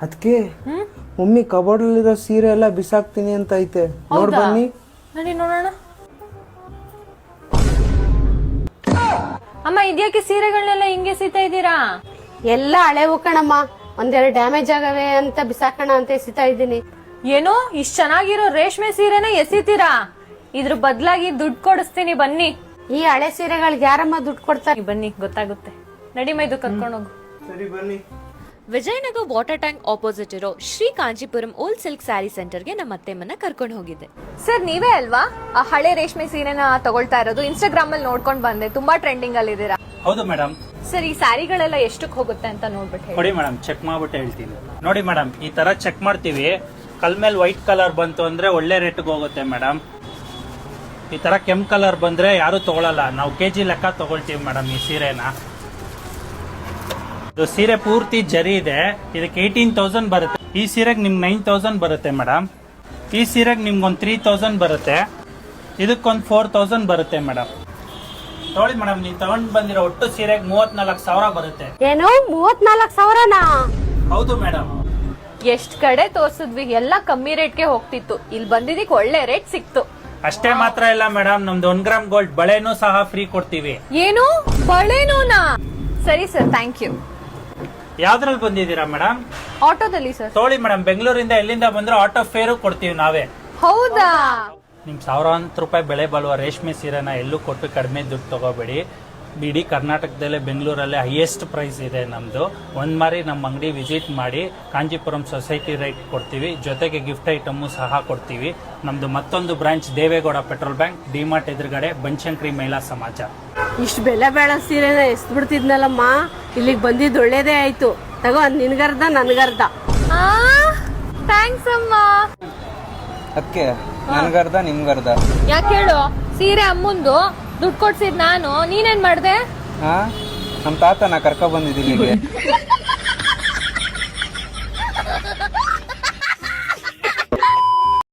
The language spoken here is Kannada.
ಅದಕ್ಕೆ ಮಮ್ಮಿ ಕಬೋರ್ಡಲ್ಲಿರೋ ಸೀರೆ ಎಲ್ಲ ಬಿಸಾಕ್ತೀನಿ ಅಂತ ಐತೆ, ನೋಡ್ ಬನ್ನಿ. ನಡಿ ನೋಡೋಣ. ಅಮ್ಮ ಇದ್ಯಾಕೆ ಸೀರೆಗಳನ್ನೆಲ್ಲ ಹಿಂಗೆ ಎಸಿತಾ ಇದ್ದೀರಾ? ಎಲ್ಲ ಹಳೆವು ಕಣಮ್ಮ, ಒಂದೆರಡು ಡ್ಯಾಮೇಜ್ ಆಗವೆ ಅಂತ ಬಿಸಾಕೋಣ ಅಂತ ಎಸಿತಾ ಇದ್ದೀನಿ. ಏನೋ ಇಷ್ಟ್ ಚೆನ್ನಾಗಿರೋ ರೇಷ್ಮೆ ಸೀರೆನ ಎಸಿತೀರಾ? ಇದ್ರ ಬದಲಾಗಿ ದುಡ್ಡು ಕೊಡಿಸ್ತೀನಿ ಬನ್ನಿ. ಈ ಹಳೆ ಸೀರೆಗಳಿಗೆ ಯಾರಮ್ಮ ದುಡ್ಡು ಕೊಡ್ತಾರೆ? ಬನ್ನಿ ಗೊತ್ತಾಗುತ್ತೆ. ನಡಿಮ ಇದು ಕರ್ಕೊಂಡೋಗು. ಸರಿ ಬನ್ನಿ. ವಿಜಯನಗರ ವಾಟರ್ ಟ್ಯಾಂಕ್ ಆಪೋಸಿಟ್ ಇರೋ ಶ್ರೀ ಕಾಂಚೀಪುರಂ ಓಲ್ಡ್ ಸಿಲ್ಕ್ ಸ್ಯಾರಿ ಸೆಂಟರ್ಗೆ ನಮ್ಮ ಅತ್ತೆಮ್ಮನ್ನ ಕರ್ಕೊಂಡು ಹೋಗಿದ್ದೆ. ಸರ್ ನೀವೇ ಅಲ್ವಾ ಆ ಹಳೆ ರೇಷ್ಮೆ ಸೀರೆನ ತಗೊಳ್ತಾ ಇರೋದು? ಇನ್ಸ್ಟಾಗ್ರಾಮ್ ಅಲ್ಲಿ ನೋಡ್ಕೊಂಡ್ ಬಂದೆ, ತುಂಬಾ ಟ್ರೆಂಡಿಂಗ್ ಅಲ್ಲಿ ಇದೀರಾ. ಹೌದು ಮೇಡಮ್. ಸರ್ ಈ ಸ್ಯಾರಿಗಳೆಲ್ಲ ಎಷ್ಟಕ್ಕೆ ಹೋಗುತ್ತೆ ಅಂತ ನೋಡ್ಬಿಟ್ಟು ಹೇಳಿ. ನೋಡಿ ಮೇಡಮ್, ಚೆಕ್ ಮಾಡ್ಬಿಟ್ಟು ಹೇಳ್ತೀನಿ. ನೋಡಿ ಮೇಡಮ್, ಈ ತರ ಚೆಕ್ ಮಾಡ್ತೀವಿ. ಕಲ್ ಮೇಲೆ ವೈಟ್ ಕಲರ್ ಬಂತು ಅಂದ್ರೆ ಒಳ್ಳೆ ರೇಟ್ಗೆ ಹೋಗುತ್ತೆ ಮೇಡಮ್. ಈ ತರ ಕೆಂಪ್ ಕಲರ್ ಬಂದ್ರೆ ಯಾರು ತಗೊಳಲ್ಲ, ನಾವು ಕೆಜಿ ಲೆಕ್ಕ ತಗೊಳ್ತೀವಿ ಮೇಡಮ್ ಈ ಸೀರೆನ. ಇದು ಸೀರೆ ಪೂರ್ತಿ ಜರಿ ಇದೆ, ಇದಕ್ಕೆ 18,000 ಬರುತ್ತೆ. ಈ ಸೀರೆಗೆ ನಿಮ್ಗೆ 9,000 ಬರುತ್ತೆ ಮೇಡಮ್. ಈ ಸೀರೆಗೆ ನಿಮ್ಗೊಂದು 3,000 ಬರುತ್ತೆ. ಇದಕ್ಕೊಂದು 4,000 ಬರುತ್ತೆ ಮೇಡಮ್. ನೋಡಿ ಮೇಡಮ್, ನೀವು ತಗೊಂಡ್ ಬಂದಿರೋ ಒಟ್ಟು ಸೀರೆಗೆ 34,000 ಬರುತ್ತೆ. ಏನು 34,000ನಾ? ಹೌದು ಮೇಡಮ್. ಎಷ್ಟ್ ಕಡೆ ತೋರ್ಸಿದ್ವಿ, ಎಲ್ಲ ಕಮ್ಮಿ ರೇಟ್ಗೆ ಹೋಗ್ತಿತ್ತು. ಇಲ್ಲಿ ಬಂದಿದ್ದಕ್ಕೆ ಒಳ್ಳೆ ರೇಟ್ ಸಿಕ್ತು. ಅಷ್ಟೇ ಮಾತ್ರ ಇಲ್ಲ ಮೇಡಮ್, ನಮ್ದು 1 ಗ್ರಾಮ್ ಗೋಲ್ಡ್ ಬಳೆನೂ ಸಹ ಫ್ರೀ ಕೊಡ್ತೀವಿ. ಏನು ಬಳೆನೂನಾ? ಸರಿ ಸರ್, ಥ್ಯಾಂಕ್ ಯು. ಯಾವ್ದ್ರಲ್ಲಿ ಬಂದಿದ್ದೀರಾ ಮೇಡಮ್? ಆಟೋದಲ್ಲಿ ಸರ್. ತೋಳಿ ಮೇಡಮ್, ಬೆಂಗಳೂರಿಂದ ಎಲ್ಲಿಂದ ಬಂದ್ರೆ ಆಟೋ ಫೇರು ಕೊಡ್ತೀವಿ ನಾವೇ. ಹೌದಾ? ನಿಮ್ ಸಾವಿರಾಂತರ ರೂಪಾಯಿ ಬೆಲೆ ಬಾಳುವ ರೇಷ್ಮೆ ಸೀರೆನ ಎಲ್ಲೂ ಕೊಟ್ಟು ಕಡಿಮೆ ದುಡ್ಡು ತಗೋಬೇಡಿ. ಇಡೀ ಕರ್ನಾಟಕದಲ್ಲೇ ಬೆಂಗಳೂರಲ್ಲೇ ಹೈಯೆಸ್ಟ್ ಪ್ರೈಸ್ ಇದೆ ನಮ್ದು. ಒಂದ್ ಮಾರಿ ನಮ್ಮ ಅಂಗಡಿ ವಿಸಿಟ್ ಮಾಡಿ, ಕಾಂಚೀಪುರಂ ಸೊಸೈಟಿ ರೇಟ್ ಕೊಡ್ತೀವಿ, ಜೊತೆಗೆ ಗಿಫ್ಟ್ ಐಟಮ್ ಸಹ ಕೊಡ್ತೀವಿ. ನಮ್ದು ಮತ್ತೊಂದು branch Devegowda petrol bank, DMart ಎದುರುಗಡೆ, ಬನಶಂಕರಿ ಮಹಿಳಾ ಸಮಾಜ. ಇಷ್ಟು ಬೆಲೆ ಬೇಡ ಸೀರೆನ ಎಸ್ದು ಬಿಡ್ತಿದ್ನಲ್ಲಮ್ಮ, ಇಲ್ಲಿಗೆ ಬಂದಿದ್ದು ಒಳ್ಳೇದೇ ಆಯ್ತು. ತಗೋ, ನಿನ್ಗರ್ಧ ನನ್ಗರ್ಧ. ಥ್ಯಾಂಕ್ಸ್ ಅಮ್ಮ. ಅದಕ್ಕೆ ನನ್ಗರ್ಧ ನಿಮ್ಗರ್ಧ. ಯಾಕೆ ಹೇಳು? ಸೀರೆ ಅಮ್ಮಂದು, ದುಡ್ಡು ಕೊಡ್ಸಿದ್ ನಾನು, ನೀನೇನ್ ಮಾಡ್ದೆ? ನಮ್ ತಾತನ ಕರ್ಕೊ ಬಂದಿದ್ದೀನಿ.